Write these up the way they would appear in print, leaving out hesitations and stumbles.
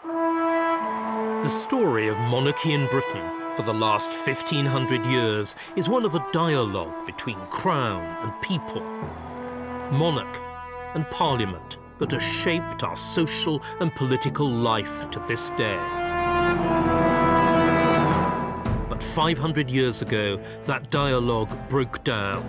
The story of monarchy in Britain for the last 1,500 years is one of a dialogue between crown and people, monarch and parliament that has shaped our social and political life to this day. But 500 years ago, that dialogue broke down.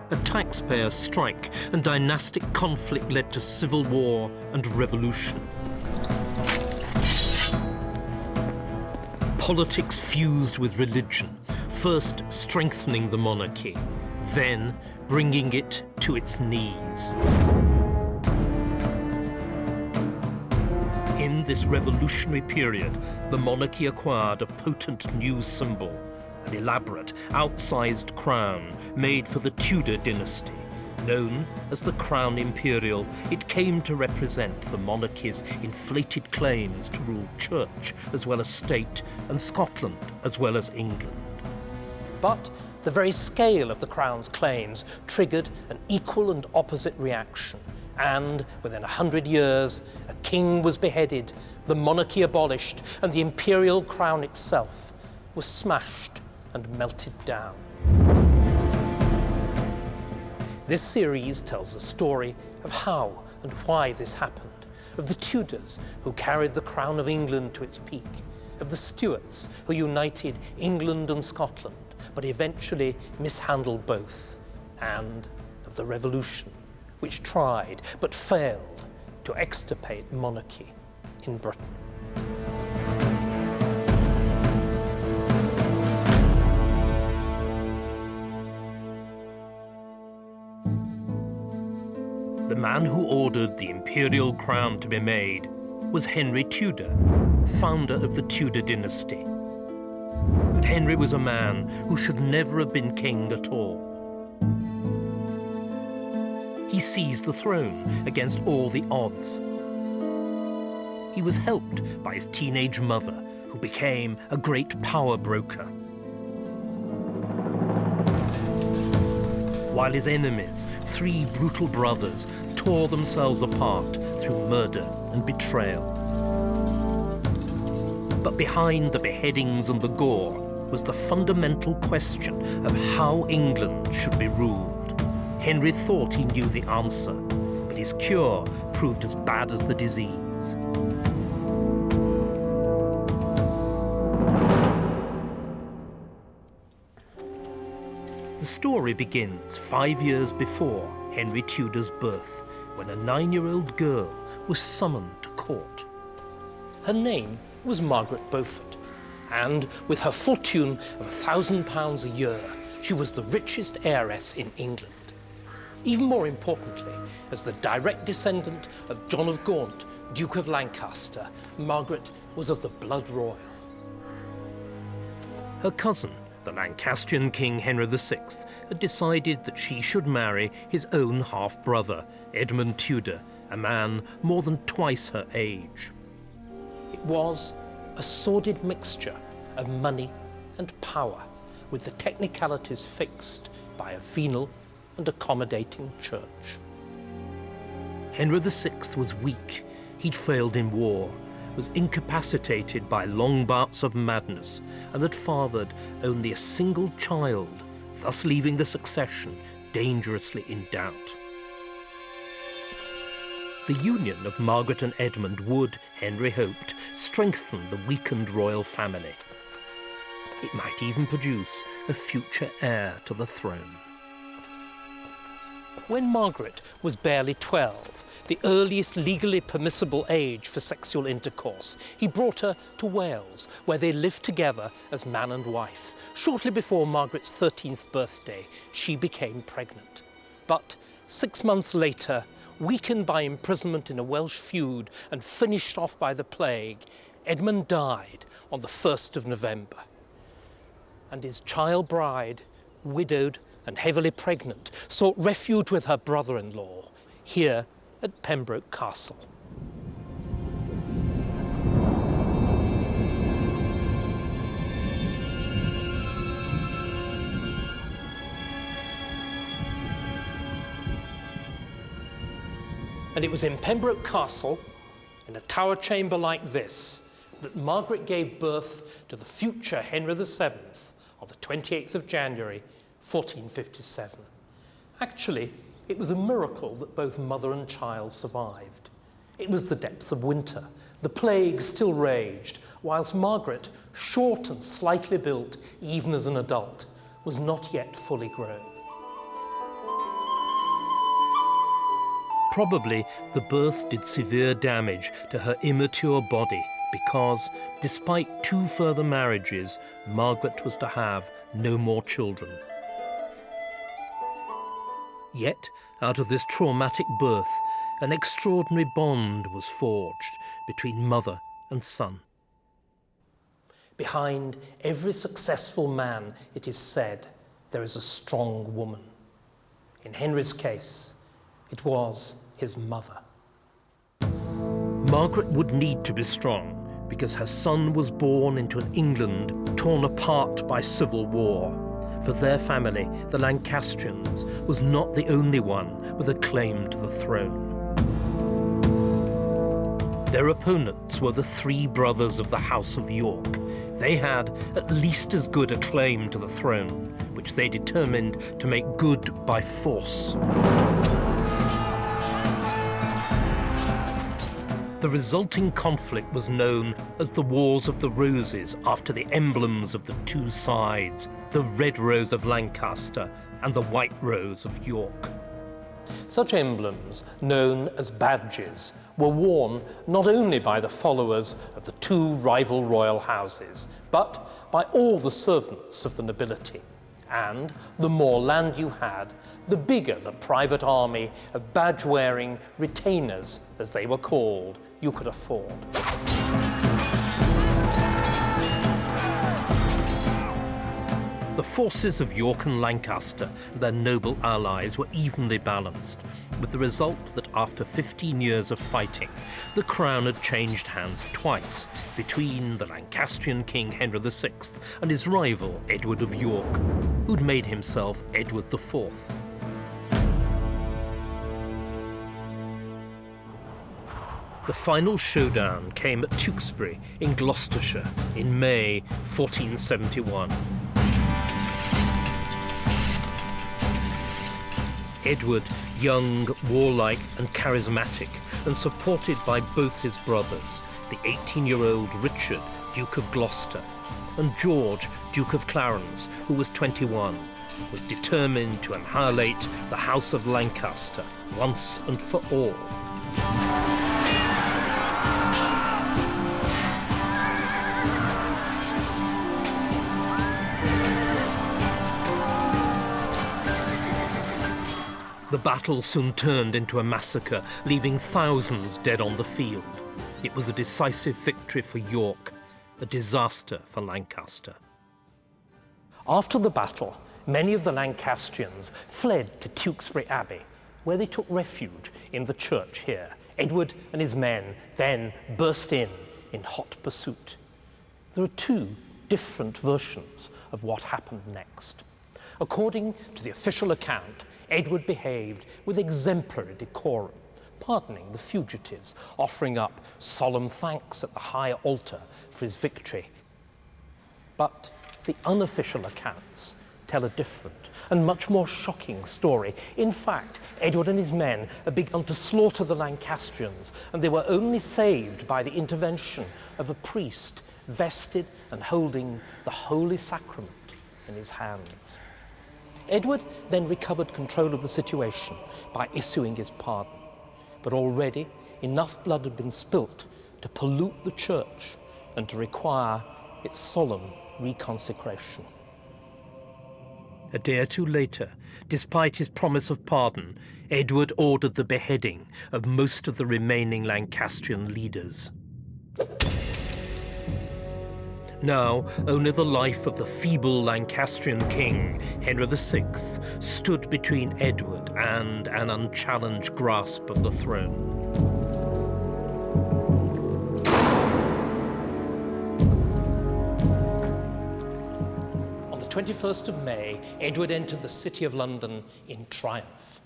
A taxpayer strike and dynastic conflict led to civil war and revolution. Politics fused with religion, first strengthening the monarchy, then bringing it to its knees. In this revolutionary period, the monarchy acquired a potent new symbol, an elaborate, outsized crown made for the Tudor dynasty. Known as the Crown Imperial, it came to represent the monarchy's inflated claims to rule church as well as state, and Scotland as well as England. But the very scale of the Crown's claims triggered an equal and opposite reaction. And within 100 years, a king was beheaded, the monarchy abolished, and the imperial crown itself was smashed and melted down. This series tells the story of how and why this happened, of the Tudors who carried the crown of England to its peak, of the Stuarts who united England and Scotland, but eventually mishandled both, and of the Revolution, which tried but failed to extirpate monarchy in Britain. The man who ordered the imperial crown to be made was Henry Tudor, founder of the Tudor dynasty. But Henry was a man who should never have been king at all. He seized the throne against all the odds. He was helped by his teenage mother, who became a great power broker. While his enemies, three brutal brothers, tore themselves apart through murder and betrayal. But behind the beheadings and the gore was the fundamental question of how England should be ruled. Henry thought he knew the answer, but his cure proved as bad as the disease. The story begins 5 years before Henry Tudor's birth, when a 9-year-old girl was summoned to court. Her name was Margaret Beaufort, and with her fortune of £1,000 a year, she was the richest heiress in England. Even more importantly, as the direct descendant of John of Gaunt, Duke of Lancaster, Margaret was of the blood royal. Her cousin, the Lancastrian King Henry VI, had decided that she should marry his own half-brother, Edmund Tudor, a man more than twice her age. It was a sordid mixture of money and power, with the technicalities fixed by a venal and accommodating church. Henry VI was weak. He'd failed in war, was incapacitated by long bouts of madness, and had fathered only a single child, thus leaving the succession dangerously in doubt. The union of Margaret and Edmund would, Henry hoped, strengthen the weakened royal family. It might even produce a future heir to the throne. When Margaret was barely 12, the earliest legally permissible age for sexual intercourse, he brought her to Wales, where they lived together as man and wife. Shortly before Margaret's 13th birthday, she became pregnant. But 6 months later, weakened by imprisonment in a Welsh feud and finished off by the plague, Edmund died on the 1st of November. And his child bride, widowed and heavily pregnant, sought refuge with her brother-in-law, here at Pembroke Castle. And it was in Pembroke Castle, in a tower chamber like this, that Margaret gave birth to the future Henry VII on the 28th of January, 1457. Actually, it was a miracle that both mother and child survived. It was the depths of winter. The plague still raged, whilst Margaret, short and slightly built, even as an adult, was not yet fully grown. Probably the birth did severe damage to her immature body because, despite 2 further marriages, Margaret was to have no more children. Yet, out of this traumatic birth, an extraordinary bond was forged between mother and son. Behind every successful man, it is said, there is a strong woman. In Henry's case, it was his mother. Margaret would need to be strong because her son was born into an England torn apart by civil war. For their family, the Lancastrians, was not the only one with a claim to the throne. Their opponents were the 3 brothers of the House of York. They had at least as good a claim to the throne, which they determined to make good by force. The resulting conflict was known as the Wars of the Roses, after the emblems of the 2 sides, the Red Rose of Lancaster and the White Rose of York. Such emblems, known as badges, were worn not only by the followers of the 2 rival royal houses, but by all the servants of the nobility. And the more land you had, the bigger the private army of badge-wearing retainers, as they were called, you could afford. The forces of York and Lancaster and their noble allies were evenly balanced, with the result that after 15 years of fighting, the crown had changed hands twice between the Lancastrian King Henry VI and his rival Edward of York, who'd made himself Edward IV. The final showdown came at Tewkesbury in Gloucestershire in May 1471. Edward, young, warlike and charismatic, and supported by both his brothers, the 18-year-old Richard, Duke of Gloucester, and George, Duke of Clarence, who was 21, was determined to annihilate the House of Lancaster once and for all. The battle soon turned into a massacre, leaving thousands dead on the field. It was a decisive victory for York, a disaster for Lancaster. After the battle, many of the Lancastrians fled to Tewkesbury Abbey, where they took refuge in the church here. Edward and his men then burst in hot pursuit. There are 2 different versions of what happened next. According to the official account, Edward behaved with exemplary decorum, pardoning the fugitives, offering up solemn thanks at the high altar for his victory. But the unofficial accounts tell a different and much more shocking story. In fact, Edward and his men had begun to slaughter the Lancastrians, and they were only saved by the intervention of a priest vested and holding the Holy Sacrament in his hands. Edward then recovered control of the situation by issuing his pardon. But already enough blood had been spilt to pollute the church and to require its solemn reconsecration. A day or 2 later, despite his promise of pardon, Edward ordered the beheading of most of the remaining Lancastrian leaders. Now, only the life of the feeble Lancastrian king, Henry VI, stood between Edward and an unchallenged grasp of the throne. On the 21st of May, Edward entered the City of London in triumph.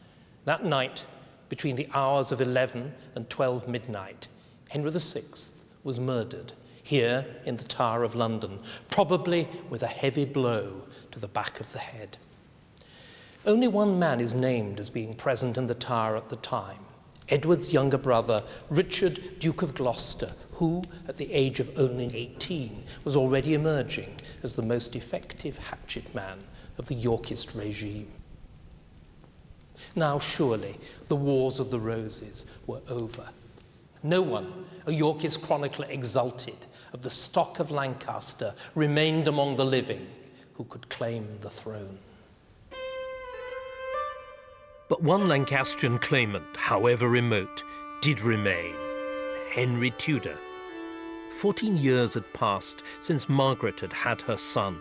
That night, between the hours of 11 and 12 midnight, Henry VI was murdered here in the Tower of London, probably with a heavy blow to the back of the head. Only one man is named as being present in the Tower at the time, Edward's younger brother, Richard, Duke of Gloucester, who, at the age of only 18, was already emerging as the most effective hatchet man of the Yorkist regime. Now, surely, the Wars of the Roses were over. No one, a Yorkist chronicler exulted, of the stock of Lancaster remained among the living who could claim the throne. But one Lancastrian claimant, however remote, did remain: Henry Tudor. 14 years had passed since Margaret had had her son.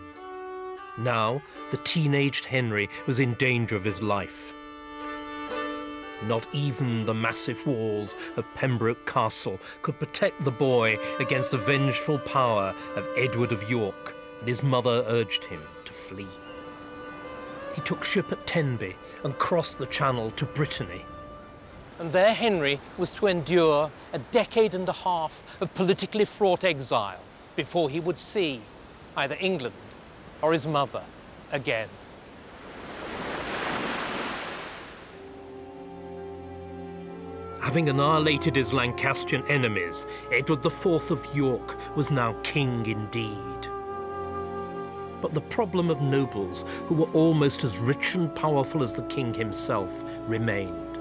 Now, the teenaged Henry was in danger of his life. Not even the massive walls of Pembroke Castle could protect the boy against the vengeful power of Edward of York, and his mother urged him to flee. He took ship at Tenby and crossed the Channel to Brittany. And there Henry was to endure a decade and a half of politically fraught exile before he would see either England or his mother again. Having annihilated his Lancastrian enemies, Edward IV of York was now king indeed. But the problem of nobles, who were almost as rich and powerful as the king himself, remained.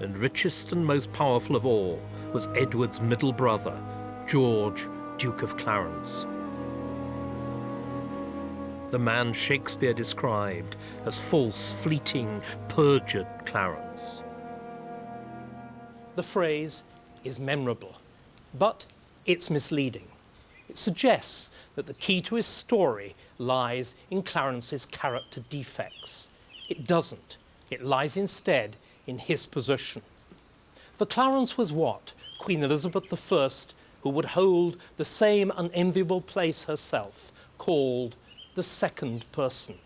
And richest and most powerful of all was Edward's middle brother, George, Duke of Clarence. The man Shakespeare described as false, fleeting, perjured Clarence. The phrase is memorable, but it's misleading. It suggests that the key to his story lies in Clarence's character defects. It doesn't. It lies instead in his position. For Clarence was what Queen Elizabeth I, who would hold the same unenviable place herself, called the second person.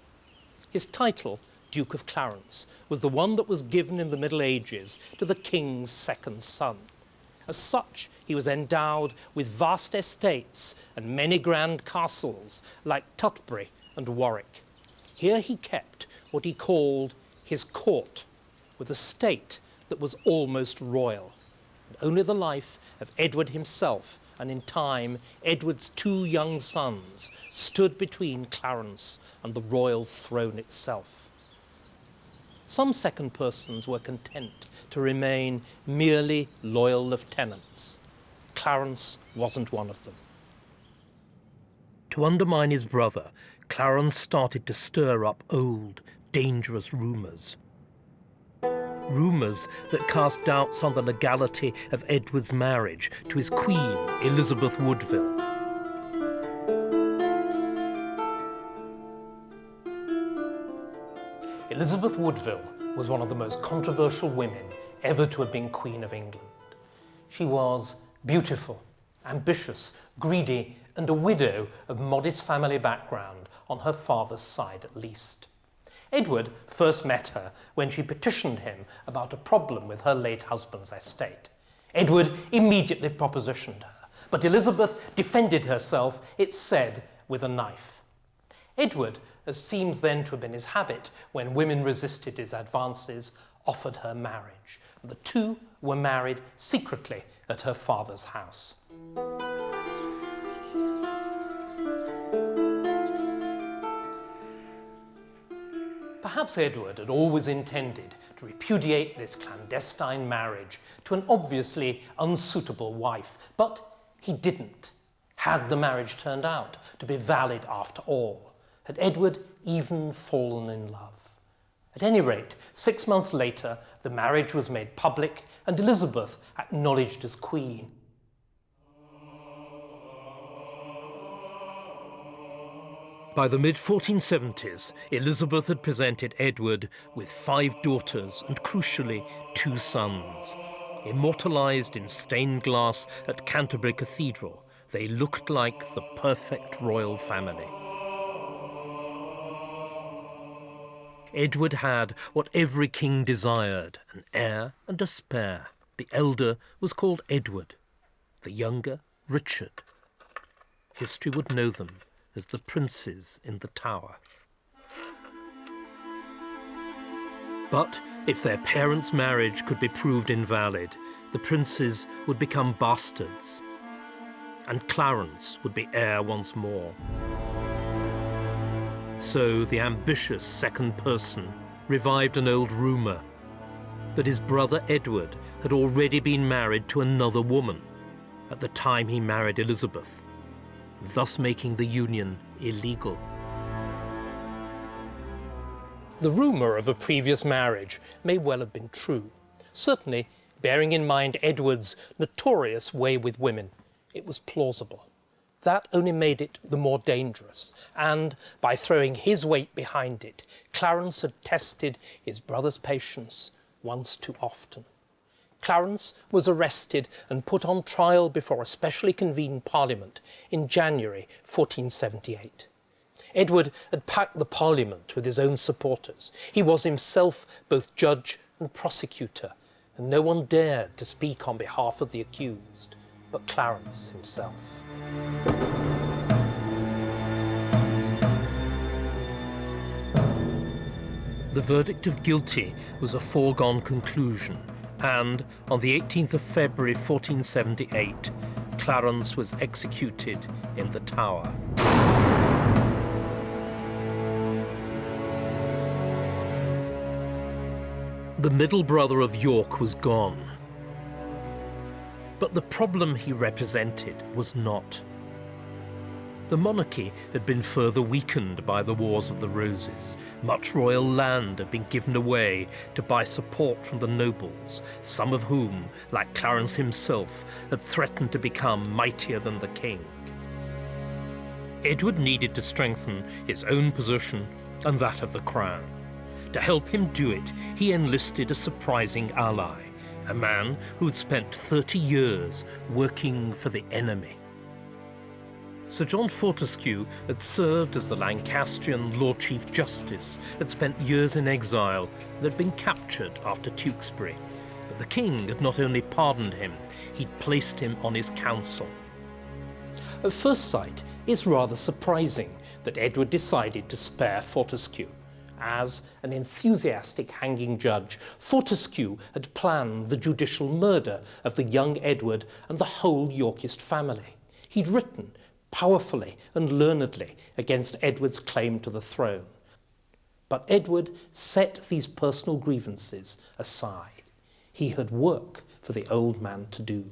His title, Duke of Clarence, was the one that was given in the Middle Ages to the king's second son. As such, he was endowed with vast estates and many grand castles like Tutbury and Warwick. Here he kept what he called his court, with a state that was almost royal. And only the life of Edward himself, and in time Edward's two young sons, stood between Clarence and the royal throne itself. Some second persons were content to remain merely loyal lieutenants. Clarence wasn't one of them. To undermine his brother, Clarence started to stir up old, dangerous rumours. Rumours that cast doubts on the legality of Edward's marriage to his queen, Elizabeth Woodville. Elizabeth Woodville was one of the most controversial women ever to have been Queen of England. She was beautiful, ambitious, greedy, and a widow of modest family background, on her father's side at least. Edward first met her when she petitioned him about a problem with her late husband's estate. Edward immediately propositioned her, but Elizabeth defended herself, it's said, with a knife. Edward, as seems then to have been his habit when women resisted his advances, offered her marriage. And the two were married secretly at her father's house. Perhaps Edward had always intended to repudiate this clandestine marriage to an obviously unsuitable wife, but he didn't. Had the marriage turned out to be valid after all? Had Edward even fallen in love? At any rate, 6 months later, the marriage was made public and Elizabeth acknowledged as queen. By the mid-1470s, Elizabeth had presented Edward with 5 daughters and, crucially, 2 sons. Immortalised in stained glass at Canterbury Cathedral, they looked like the perfect royal family. Edward had what every king desired, an heir and a spare. The elder was called Edward, the younger Richard. History would know them as the princes in the Tower. But if their parents' marriage could be proved invalid, the princes would become bastards, and Clarence would be heir once more. So the ambitious second person revived an old rumour that his brother Edward had already been married to another woman at the time he married Elizabeth, thus making the union illegal. The rumour of a previous marriage may well have been true. Certainly, bearing in mind Edward's notorious way with women, it was plausible. That only made it the more dangerous, and by throwing his weight behind it, Clarence had tested his brother's patience once too often. Clarence was arrested and put on trial before a specially convened Parliament in January 1478. Edward had packed the Parliament with his own supporters. He was himself both judge and prosecutor, and no one dared to speak on behalf of the accused but Clarence himself. The verdict of guilty was a foregone conclusion, and on the 18th of February 1478, Clarence was executed in the Tower. The middle brother of York was gone. But the problem he represented was not. The monarchy had been further weakened by the Wars of the Roses. Much royal land had been given away to buy support from the nobles, some of whom, like Clarence himself, had threatened to become mightier than the king. Edward needed to strengthen his own position and that of the crown. To help him do it, he enlisted a surprising ally, a man who had spent 30 years working for the enemy. Sir John Fortescue had served as the Lancastrian Lord Chief Justice, had spent years in exile, and had been captured after Tewkesbury. But the king had not only pardoned him, he'd placed him on his council. At first sight, it's rather surprising that Edward decided to spare Fortescue. As an enthusiastic hanging judge, Fortescue had planned the judicial murder of the young Edward and the whole Yorkist family. He'd written powerfully and learnedly against Edward's claim to the throne. But Edward set these personal grievances aside. He had work for the old man to do.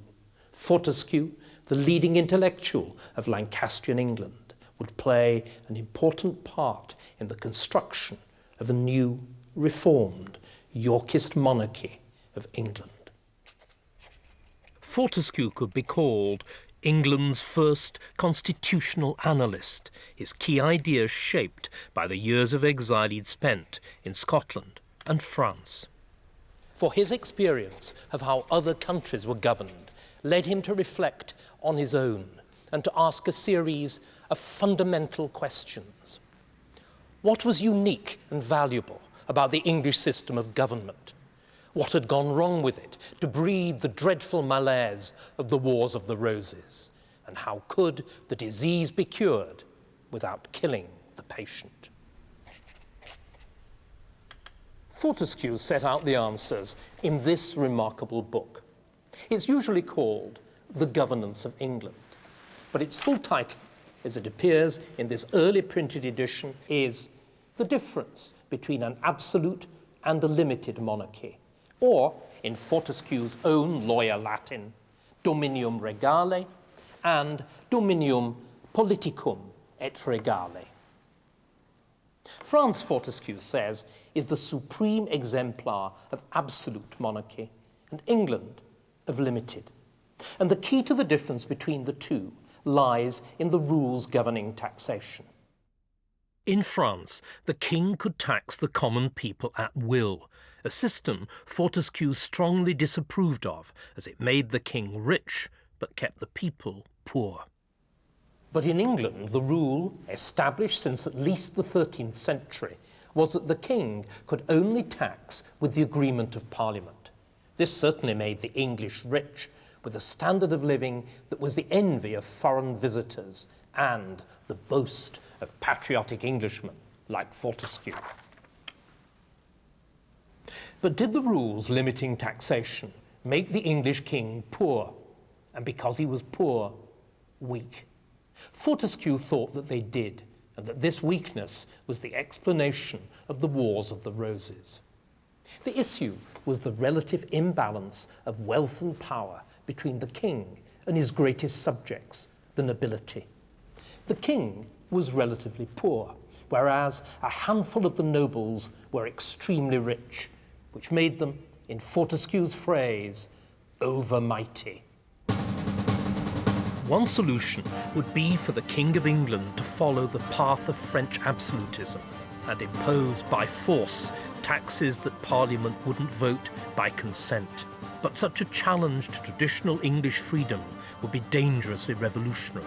Fortescue, the leading intellectual of Lancastrian England, would play an important part in the construction of a new, reformed Yorkist monarchy of England. Fortescue could be called England's first constitutional analyst, his key ideas shaped by the years of exile he'd spent in Scotland and France. For his experience of how other countries were governed led him to reflect on his own and to ask a series of fundamental questions. What was unique and valuable about the English system of government? What had gone wrong with it to breed the dreadful malaise of the Wars of the Roses? And how could the disease be cured without killing the patient? Fortescue set out the answers in this remarkable book. It's usually called The Governance of England, but its full title, as it appears in this early printed edition, is The Difference Between an Absolute and a Limited Monarchy, or, in Fortescue's own lawyer Latin, Dominium Regale and Dominium Politicum et Regale. France, Fortescue says, is the supreme exemplar of absolute monarchy, and England of limited. And the key to the difference between the two lies in the rules governing taxation. In France, the king could tax the common people at will, a system Fortescue strongly disapproved of, as it made the king rich but kept the people poor. But in England, the rule, established since at least the 13th century, was that the king could only tax with the agreement of Parliament. This certainly made the English rich, with a standard of living that was the envy of foreign visitors and the boast of patriotic Englishmen like Fortescue. But did the rules limiting taxation make the English king poor, and because he was poor, weak? Fortescue thought that they did, and that this weakness was the explanation of the Wars of the Roses. The issue was the relative imbalance of wealth and power between the king and his greatest subjects, the nobility. The king was relatively poor, whereas a handful of the nobles were extremely rich, which made them, in Fortescue's phrase, overmighty. One solution would be for the King of England to follow the path of French absolutism and impose by force taxes that Parliament wouldn't vote by consent. But such a challenge to traditional English freedom would be dangerously revolutionary.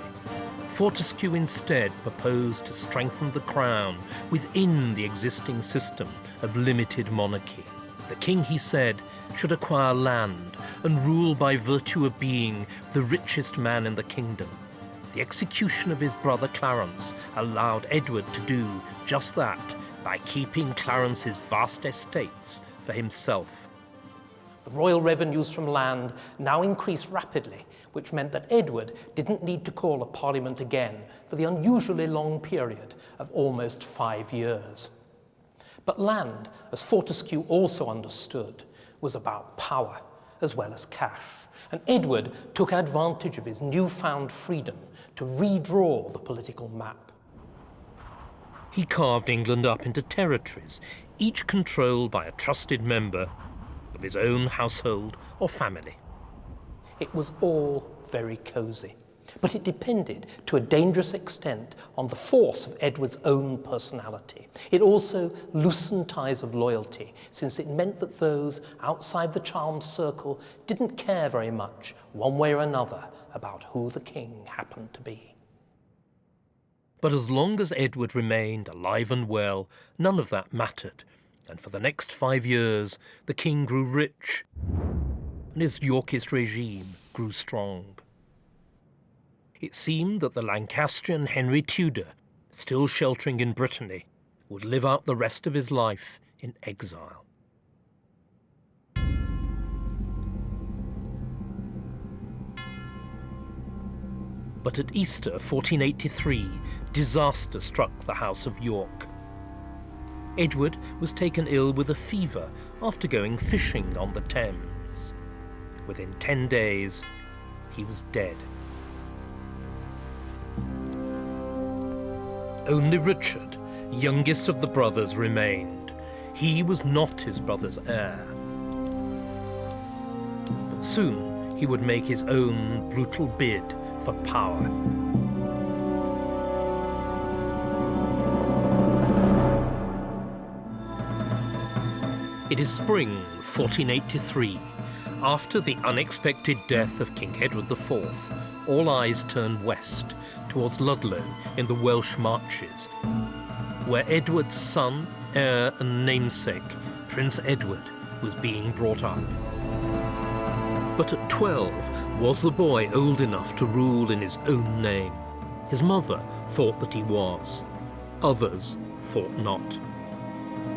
Fortescue instead proposed to strengthen the crown within the existing system of limited monarchy. The king, he said, should acquire land and rule by virtue of being the richest man in the kingdom. The execution of his brother Clarence allowed Edward to do just that by keeping Clarence's vast estates for himself. The royal revenues from land now increased rapidly, which meant that Edward didn't need to call a parliament again for the unusually long period of almost 5 years. But land, as Fortescue also understood, was about power as well as cash, and Edward took advantage of his newfound freedom to redraw the political map. He carved England up into territories, each controlled by a trusted member of his own household or family. It was all very cosy, but it depended to a dangerous extent on the force of Edward's own personality. It also loosened ties of loyalty, since it meant that those outside the charmed circle didn't care very much, one way or another, about who the king happened to be. But as long as Edward remained alive and well, none of that mattered, and for the next 5 years the king grew rich, and his Yorkist regime grew strong. It seemed that the Lancastrian Henry Tudor, still sheltering in Brittany, would live out the rest of his life in exile. But at Easter 1483, disaster struck the House of York. Edward was taken ill with a fever after going fishing on the Thames. Within 10 days, he was dead. Only Richard, youngest of the brothers, remained. He was not his brother's heir. But soon he would make his own brutal bid for power. It is spring 1483. After the unexpected death of King Edward IV, all eyes turned west, towards Ludlow in the Welsh Marches, where Edward's son, heir and namesake, Prince Edward, was being brought up. But at 12, was the boy old enough to rule in his own name? His mother thought that he was. Others thought not.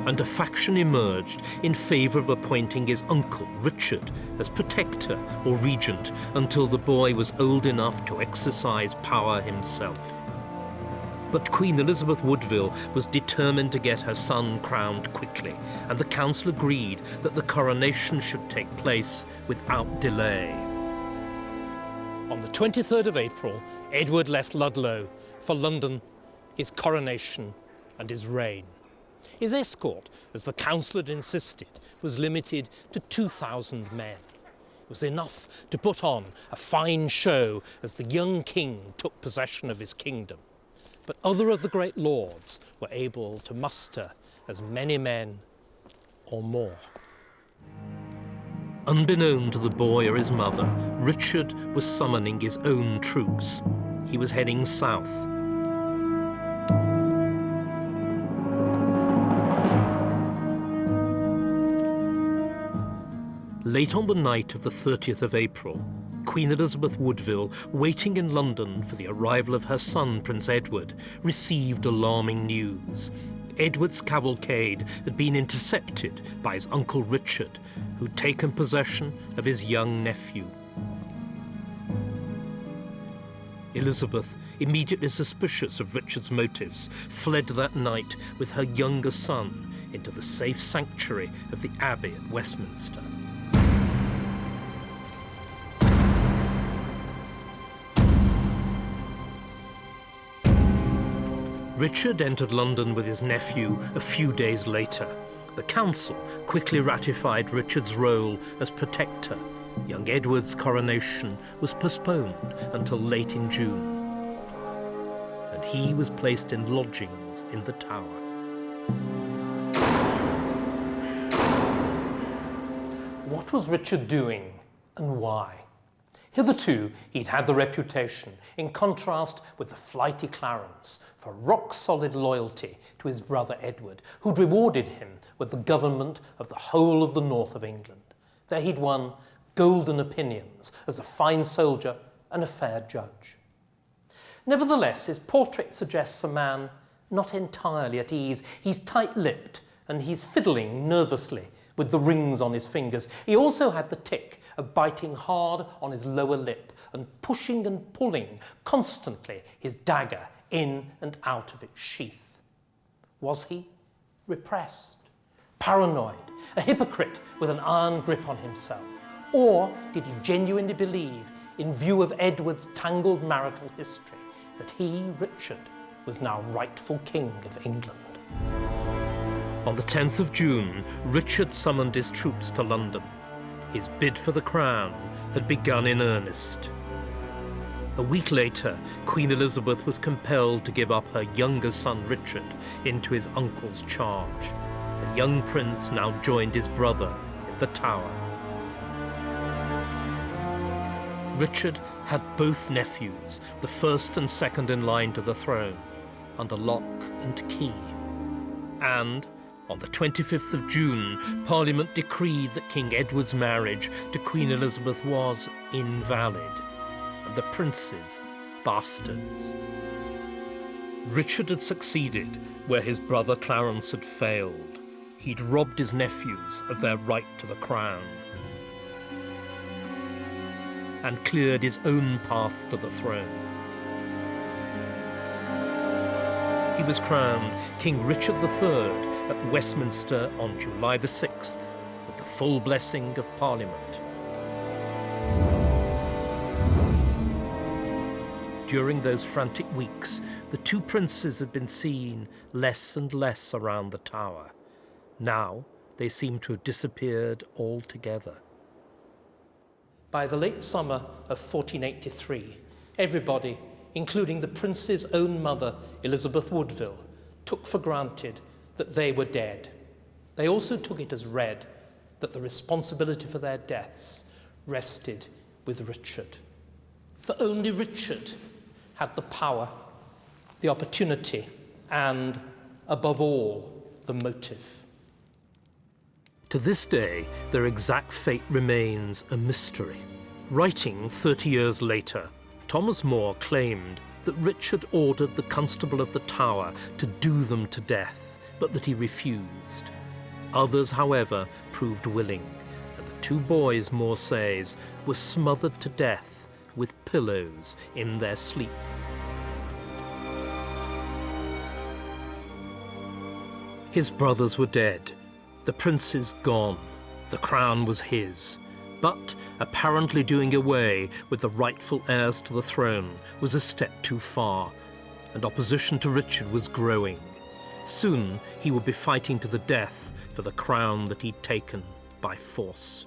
And a faction emerged in favour of appointing his uncle, Richard, as protector or regent until the boy was old enough to exercise power himself. But Queen Elizabeth Woodville was determined to get her son crowned quickly, and the council agreed that the coronation should take place without delay. On the 23rd of April, Edward left Ludlow for London, his coronation and his reign. His escort, as the council had insisted, was limited to 2,000 men. It was enough to put on a fine show as the young king took possession of his kingdom. But other of the great lords were able to muster as many men or more. Unbeknown to the boy or his mother, Richard was summoning his own troops. He was heading south. Late on the night of the 30th of April, Queen Elizabeth Woodville, waiting in London for the arrival of her son, Prince Edward, received alarming news. Edward's cavalcade had been intercepted by his uncle Richard, who'd taken possession of his young nephew. Elizabeth, immediately suspicious of Richard's motives, fled that night with her younger son into the safe sanctuary of the Abbey at Westminster. Richard entered London with his nephew a few days later. The council quickly ratified Richard's role as protector. Young Edward's coronation was postponed until late in June, and he was placed in lodgings in the Tower. What was Richard doing, and why? Hitherto, he'd had the reputation, in contrast with the flighty Clarence, for rock-solid loyalty to his brother Edward, who'd rewarded him with the government of the whole of the north of England. There he'd won golden opinions as a fine soldier and a fair judge. Nevertheless, his portrait suggests a man not entirely at ease. He's tight-lipped and he's fiddling nervously with the rings on his fingers. He also had the tic of biting hard on his lower lip and pushing and pulling constantly his dagger in and out of its sheath. Was he repressed, paranoid, a hypocrite with an iron grip on himself? Or did he genuinely believe, in view of Edward's tangled marital history, that he, Richard, was now rightful king of England? On the 10th of June, Richard summoned his troops to London. His bid for the crown had begun in earnest. A week later, Queen Elizabeth was compelled to give up her younger son Richard into his uncle's charge. The young prince now joined his brother in the Tower. Richard had both nephews, the first and second in line to the throne, under lock and key. And on the 25th of June, Parliament decreed that King Edward's marriage to Queen Elizabeth was invalid, and the princes bastards. Richard had succeeded where his brother Clarence had failed. He'd robbed his nephews of their right to the crown and cleared his own path to the throne. He was crowned King Richard III at Westminster on July the 6th, with the full blessing of Parliament. During those frantic weeks, the two princes had been seen less and less around the Tower. Now they seem to have disappeared altogether. By the late summer of 1483, everybody, including the prince's own mother, Elizabeth Woodville, took for granted that they were dead. They also took it as read that the responsibility for their deaths rested with Richard. For only Richard had the power, the opportunity, and, above all, the motive. To this day, their exact fate remains a mystery. Writing 30 years later, Thomas More claimed that Richard ordered the Constable of the Tower to do them to death, but that he refused. Others, however, proved willing, and the two boys, More says, were smothered to death with pillows in their sleep. His brothers were dead, the princes gone, the crown was his. But apparently doing away with the rightful heirs to the throne was a step too far, and opposition to Richard was growing. Soon he would be fighting to the death for the crown that he'd taken by force.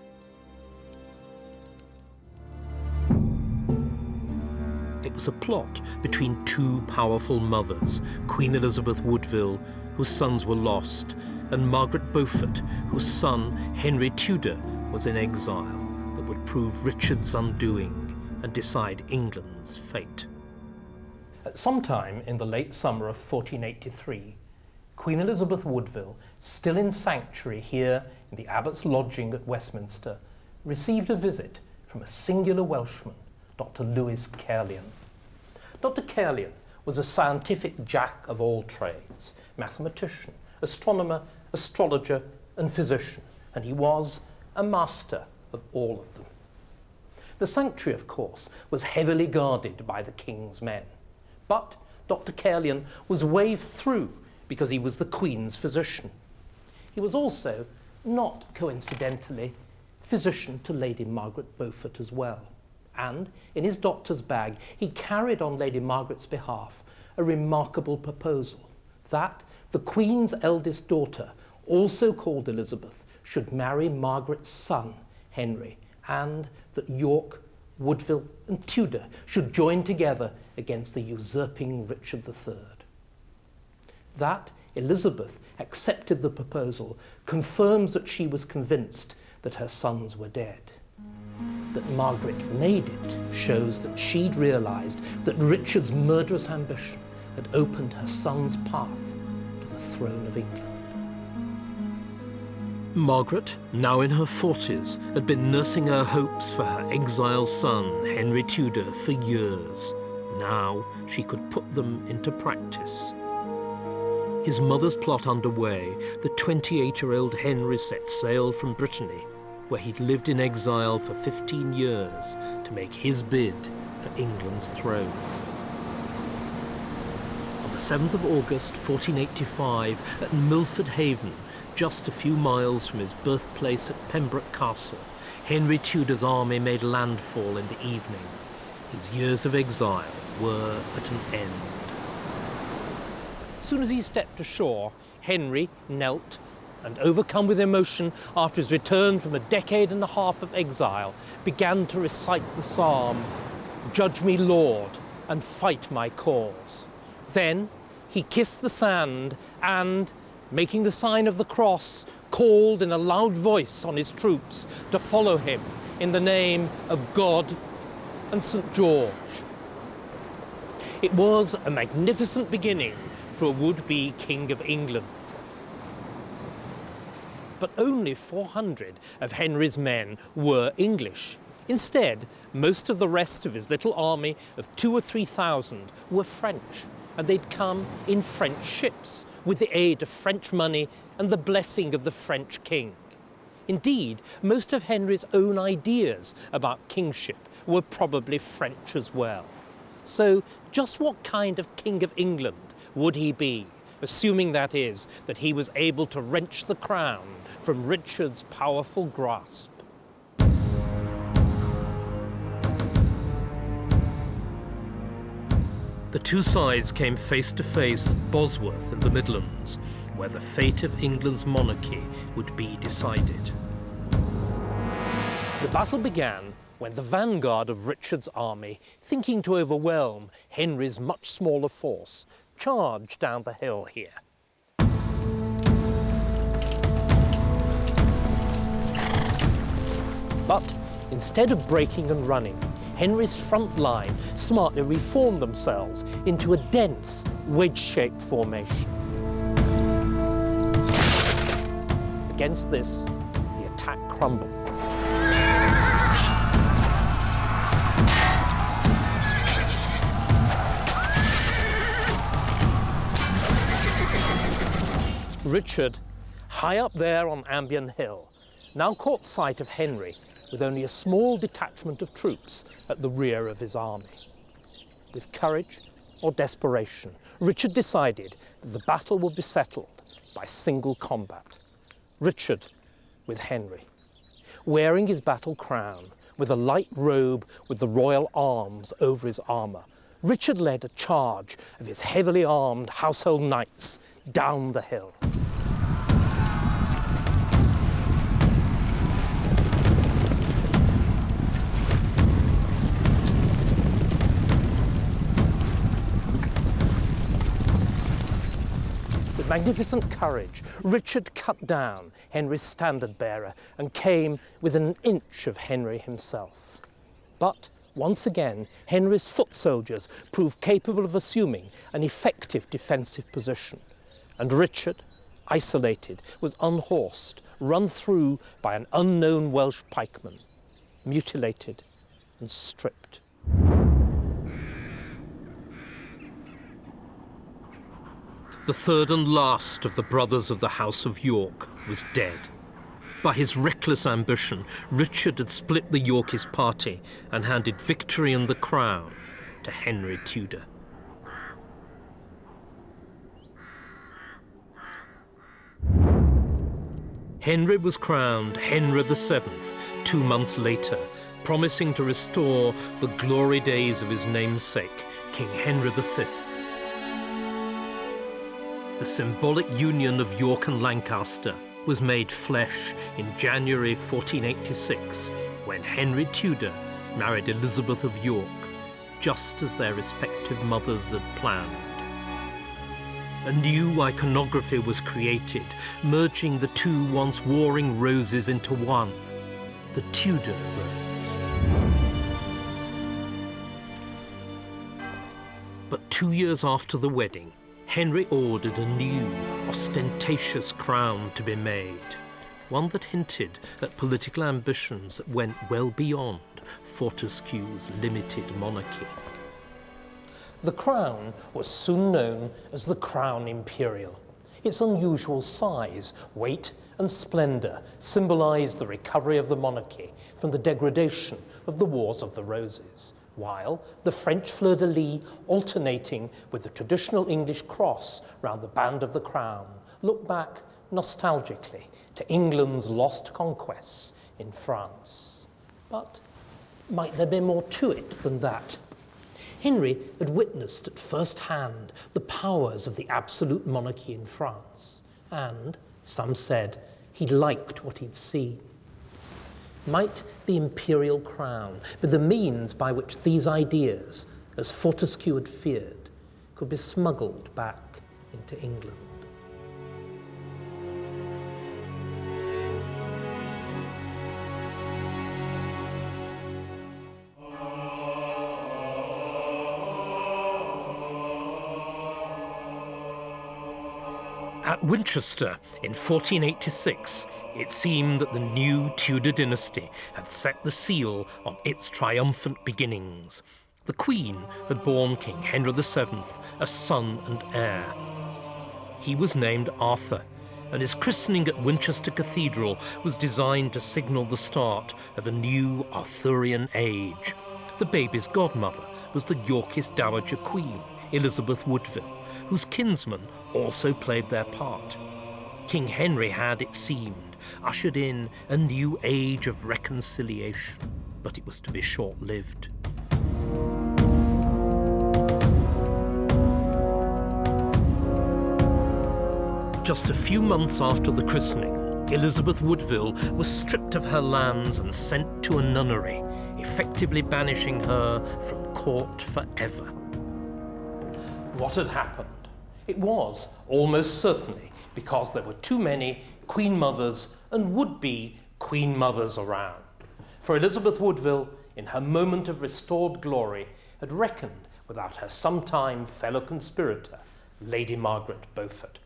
It was a plot between two powerful mothers, Queen Elizabeth Woodville, whose sons were lost, and Margaret Beaufort, whose son, Henry Tudor, was in exile, that would prove Richard's undoing and decide England's fate. At some time in the late summer of 1483, Queen Elizabeth Woodville, still in sanctuary here in the Abbot's lodging at Westminster, received a visit from a singular Welshman, Dr. Lewis Caerleon. Dr. Caerleon was a scientific jack of all trades, mathematician, astronomer, astrologer, and physician, and he was a master of all of them. The sanctuary, of course, was heavily guarded by the king's men, but Dr. Caerleon was waved through because he was the Queen's physician. He was also, not coincidentally, physician to Lady Margaret Beaufort as well. And in his doctor's bag, he carried on Lady Margaret's behalf a remarkable proposal that the Queen's eldest daughter, also called Elizabeth, should marry Margaret's son, Henry, and that York, Woodville, and Tudor should join together against the usurping Richard III. That Elizabeth accepted the proposal confirms that she was convinced that her sons were dead. That Margaret made it shows that she'd realised that Richard's murderous ambition had opened her son's path to the throne of England. Margaret, now in her 40s, had been nursing her hopes for her exiled son, Henry Tudor, for years. Now she could put them into practice. His mother's plot underway, the 28-year-old Henry set sail from Brittany, where he'd lived in exile for 15 years, to make his bid for England's throne. On the 7th of August 1485, at Milford Haven, just a few miles from his birthplace at Pembroke Castle, Henry Tudor's army made landfall in the evening. His years of exile were at an end. As soon as he stepped ashore, Henry knelt and, overcome with emotion after his return from a decade and a half of exile, began to recite the psalm, "Judge me, Lord, and fight my cause." Then he kissed the sand and, making the sign of the cross, called in a loud voice on his troops to follow him in the name of God and St. George. It was a magnificent beginning for a would-be King of England. But only 400 of Henry's men were English. Instead, most of the rest of his little army of 2,000 or 3,000 were French, and they'd come in French ships with the aid of French money and the blessing of the French king. Indeed, most of Henry's own ideas about kingship were probably French as well. So just what kind of King of England would he be, assuming, that is, that he was able to wrench the crown from Richard's powerful grasp? The two sides came face to face at Bosworth in the Midlands, where the fate of England's monarchy would be decided. The battle began when the vanguard of Richard's army, thinking to overwhelm Henry's much smaller force, charged down the hill here. But instead of breaking and running, Henry's front line smartly reformed themselves into a dense, wedge-shaped formation. Against this, the attack crumbled. Richard, high up there on Ambion Hill, now caught sight of Henry with only a small detachment of troops at the rear of his army. With courage or desperation, Richard decided that the battle would be settled by single combat. Richard with Henry, wearing his battle crown, with a light robe with the royal arms over his armour, Richard led a charge of his heavily armed household knights down the hill. With magnificent courage, Richard cut down Henry's standard-bearer and came within an inch of Henry himself. But once again, Henry's foot soldiers proved capable of assuming an effective defensive position, and Richard, isolated, was unhorsed, run through by an unknown Welsh pikeman, mutilated and stripped. The third and last of the brothers of the House of York was dead. By his reckless ambition, Richard had split the Yorkist party and handed victory and the crown to Henry Tudor. Henry was crowned Henry VII 2 months later, promising to restore the glory days of his namesake, King Henry V. The symbolic union of York and Lancaster was made flesh in January 1486, when Henry Tudor married Elizabeth of York, just as their respective mothers had planned. A new iconography was created, merging the two once warring roses into one, the Tudor rose. But 2 years after the wedding, Henry ordered a new, ostentatious crown to be made, one that hinted at political ambitions that went well beyond Fortescue's limited monarchy. The crown was soon known as the Crown Imperial. Its unusual size, weight and splendour symbolised the recovery of the monarchy from the degradation of the Wars of the Roses, while the French fleur-de-lis, alternating with the traditional English cross round the band of the crown, looked back nostalgically to England's lost conquests in France. But might there be more to it than that? Henry had witnessed at first hand the powers of the absolute monarchy in France, and, some said, he liked what he'd seen. Might the imperial crown be the means by which these ideas, as Fortescue had feared, could be smuggled back into England? At Winchester in 1486, it seemed that the new Tudor dynasty had set the seal on its triumphant beginnings. The Queen had borne King Henry VII a son and heir. He was named Arthur, and his christening at Winchester Cathedral was designed to signal the start of a new Arthurian age. The baby's godmother was the Yorkist Dowager Queen, Elizabeth Woodville, whose kinsmen also played their part. King Henry had, it seemed, ushered in a new age of reconciliation, but it was to be short-lived. Just a few months after the christening, Elizabeth Woodville was stripped of her lands and sent to a nunnery, effectively banishing her from court forever. What had happened? It was, almost certainly, because there were too many Queen Mothers and would-be Queen Mothers around. For Elizabeth Woodville, in her moment of restored glory, had reckoned without her sometime fellow conspirator, Lady Margaret Beaufort.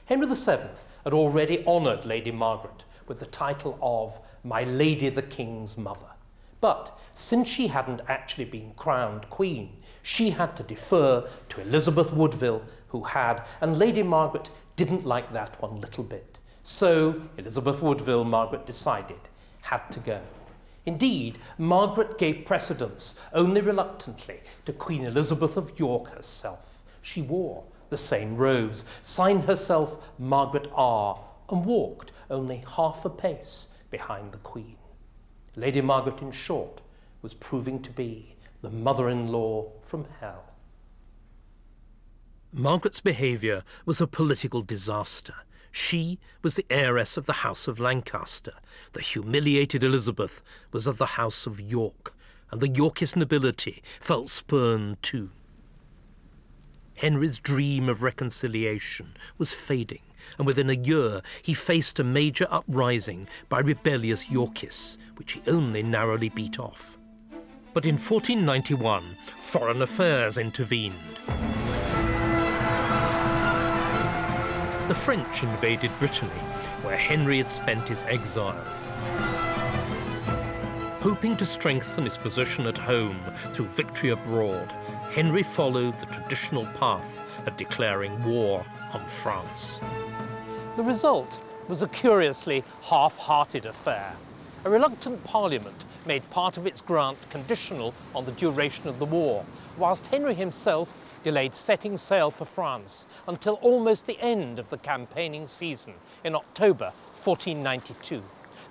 Henry VII had already honoured Lady Margaret with the title of My Lady the King's Mother. But since she hadn't actually been crowned Queen, she had to defer to Elizabeth Woodville, who had, and Lady Margaret didn't like that one little bit. So Elizabeth Woodville, Margaret decided, had to go. Indeed, Margaret gave precedence, only reluctantly, to Queen Elizabeth of York herself. She wore the same robes, signed herself Margaret R, and walked only half a pace behind the Queen. Lady Margaret, in short, was proving to be the mother-in-law from hell. Margaret's behaviour was a political disaster. She was the heiress of the House of Lancaster. The humiliated Elizabeth was of the House of York, and the Yorkist nobility felt spurned too. Henry's dream of reconciliation was fading, and within a year he faced a major uprising by rebellious Yorkists, which he only narrowly beat off. But in 1491, foreign affairs intervened. The French invaded Brittany, where Henry had spent his exile. Hoping to strengthen his position at home through victory abroad, Henry followed the traditional path of declaring war on France. The result was a curiously half-hearted affair. A reluctant Parliament made part of its grant conditional on the duration of the war, whilst Henry himself delayed setting sail for France until almost the end of the campaigning season in October 1492.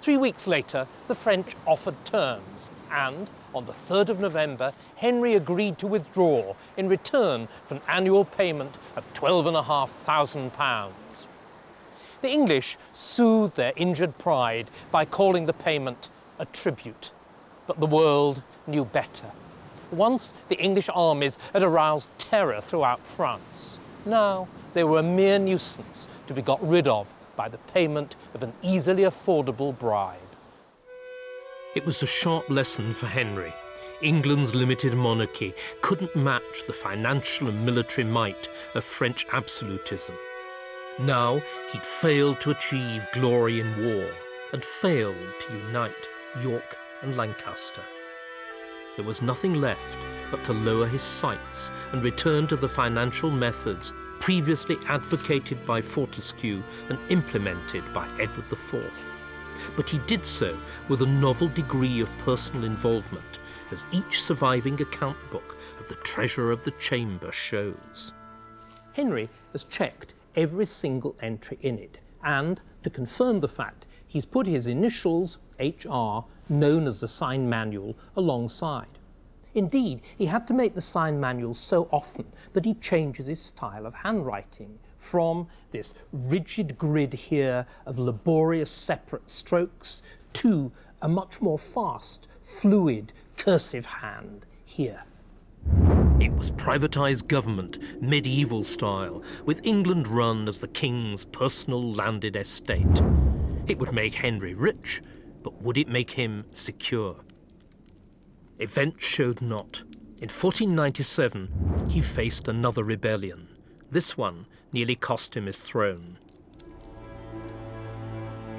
3 weeks later, the French offered terms, and on the 3rd of November, Henry agreed to withdraw in return for an annual payment of £12,500. The English soothed their injured pride by calling the payment a tribute, but the world knew better. Once, the English armies had aroused terror throughout France. Now, they were a mere nuisance to be got rid of by the payment of an easily affordable bribe. It was a sharp lesson for Henry. England's limited monarchy couldn't match the financial and military might of French absolutism. Now he'd failed to achieve glory in war and failed to unite York and Lancaster. There was nothing left but to lower his sights and return to the financial methods previously advocated by Fortescue and implemented by Edward IV. But he did so with a novel degree of personal involvement, as each surviving account book of the Treasurer of the Chamber shows. Henry has checked every single entry in it, and to confirm the fact, he's put his initials, HR, known as the sign manual, alongside. Indeed, he had to make the sign manual so often that he changes his style of handwriting from this rigid grid here of laborious separate strokes to a much more fast, fluid, cursive hand here. It was privatised government, medieval style, with England run as the king's personal landed estate. It would make Henry rich, but would it make him secure? Events showed not. In 1497, he faced another rebellion. This one nearly cost him his throne.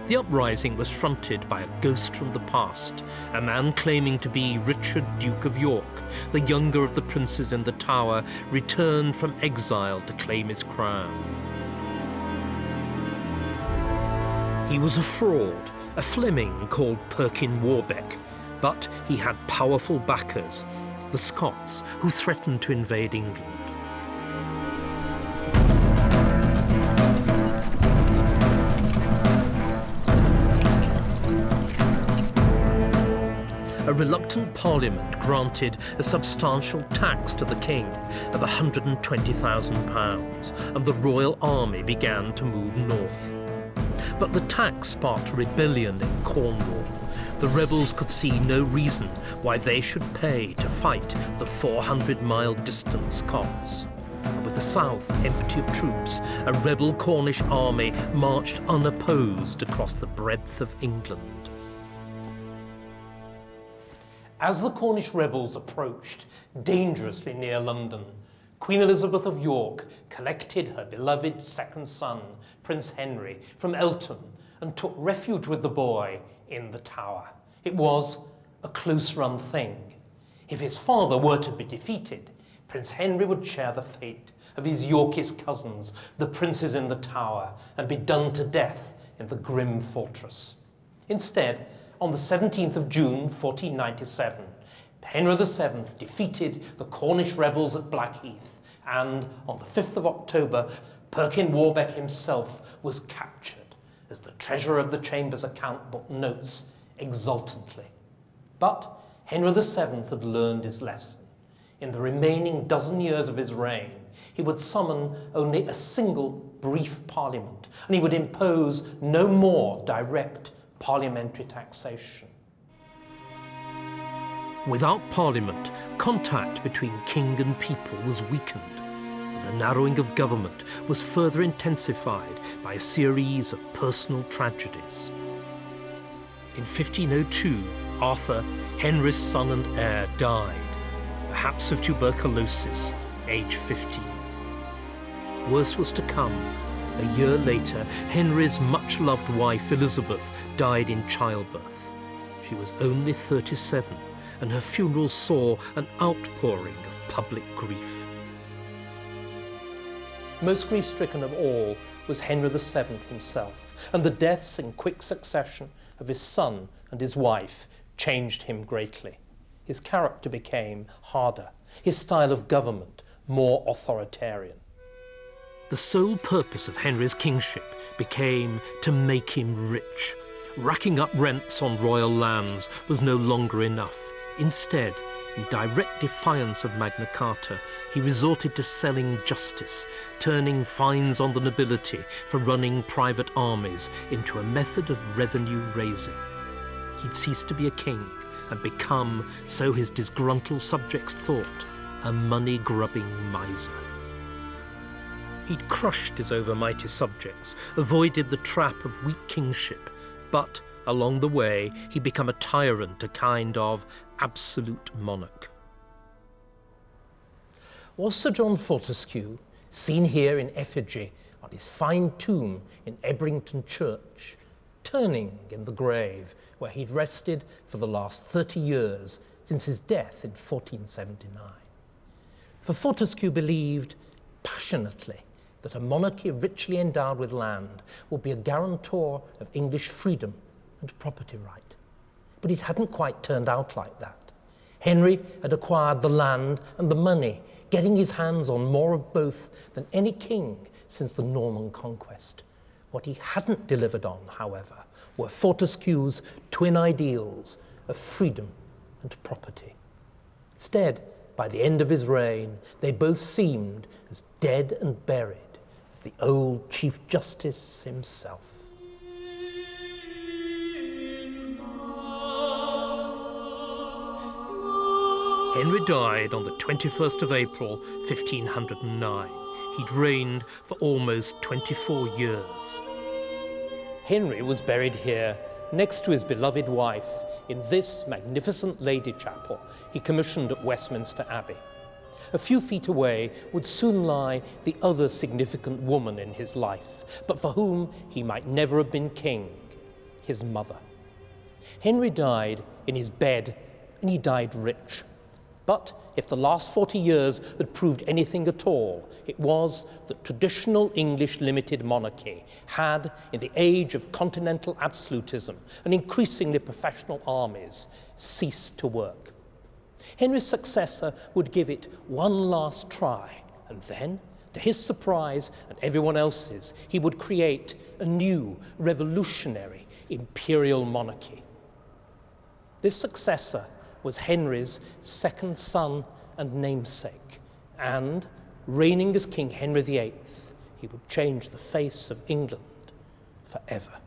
The uprising was fronted by a ghost from the past, a man claiming to be Richard, Duke of York, the younger of the princes in the Tower, returned from exile to claim his crown. He was a fraud, a Fleming called Perkin Warbeck, but he had powerful backers, the Scots, who threatened to invade England. A reluctant Parliament granted a substantial tax to the king of £120,000, and the royal army began to move north. But the tax sparked rebellion in Cornwall. The rebels could see no reason why they should pay to fight the 400-mile distant Scots. With the south empty of troops, a rebel Cornish army marched unopposed across the breadth of England. As the Cornish rebels approached dangerously near London, Queen Elizabeth of York collected her beloved second son, Prince Henry, from Eltham and took refuge with the boy in the Tower. It was a close-run thing. If his father were to be defeated, Prince Henry would share the fate of his Yorkist cousins, the princes in the Tower, and be done to death in the grim fortress. Instead, on the 17th of June 1497, Henry VII defeated the Cornish rebels at Blackheath, and on the 5th of October, Perkin Warbeck himself was captured, as the Treasurer of the Chamber's account book notes exultantly. But Henry VII had learned his lesson. In the remaining dozen years of his reign, he would summon only a single brief parliament, and he would impose no more direct parliamentary taxation. Without Parliament, contact between king and people was weakened, and the narrowing of government was further intensified by a series of personal tragedies. In 1502, Arthur, Henry's son and heir, died, perhaps of tuberculosis, aged 15. Worse was to come. A year later, Henry's much-loved wife, Elizabeth, died in childbirth. She was only 37, and her funeral saw an outpouring of public grief. Most grief-stricken of all was Henry VII himself, and the deaths in quick succession of his son and his wife changed him greatly. His character became harder, his style of government more authoritarian. The sole purpose of Henry's kingship became to make him rich. Racking up rents on royal lands was no longer enough. Instead, in direct defiance of Magna Carta, he resorted to selling justice, turning fines on the nobility for running private armies into a method of revenue raising. He'd ceased to be a king and become, so his disgruntled subjects thought, a money-grubbing miser. He'd crushed his overmighty subjects, avoided the trap of weak kingship, but along the way he'd become a tyrant, a kind of absolute monarch. Was Sir John Fortescue, seen here in effigy on his fine tomb in Ebrington Church, turning in the grave where he'd rested for the last 30 years since his death in 1479? For Fortescue believed passionately that a monarchy richly endowed with land would be a guarantor of English freedom and property right. But it hadn't quite turned out like that. Henry had acquired the land and the money, getting his hands on more of both than any king since the Norman conquest. What he hadn't delivered on, however, were Fortescue's twin ideals of freedom and property. Instead, by the end of his reign, they both seemed as dead and buried as the old Chief Justice himself. Henry died on the 21st of April, 1509. He'd reigned for almost 24 years. Henry was buried here next to his beloved wife in this magnificent lady chapel he commissioned at Westminster Abbey. A few feet away would soon lie the other significant woman in his life, but for whom he might never have been king, his mother. Henry died in his bed, and he died rich. But if the last 40 years had proved anything at all, it was that traditional English limited monarchy had, in the age of continental absolutism and increasingly professional armies, ceased to work. Henry's successor would give it one last try, and then, to his surprise and everyone else's, he would create a new, revolutionary imperial monarchy. This successor was Henry's second son and namesake, and, reigning as King Henry VIII, he would change the face of England forever.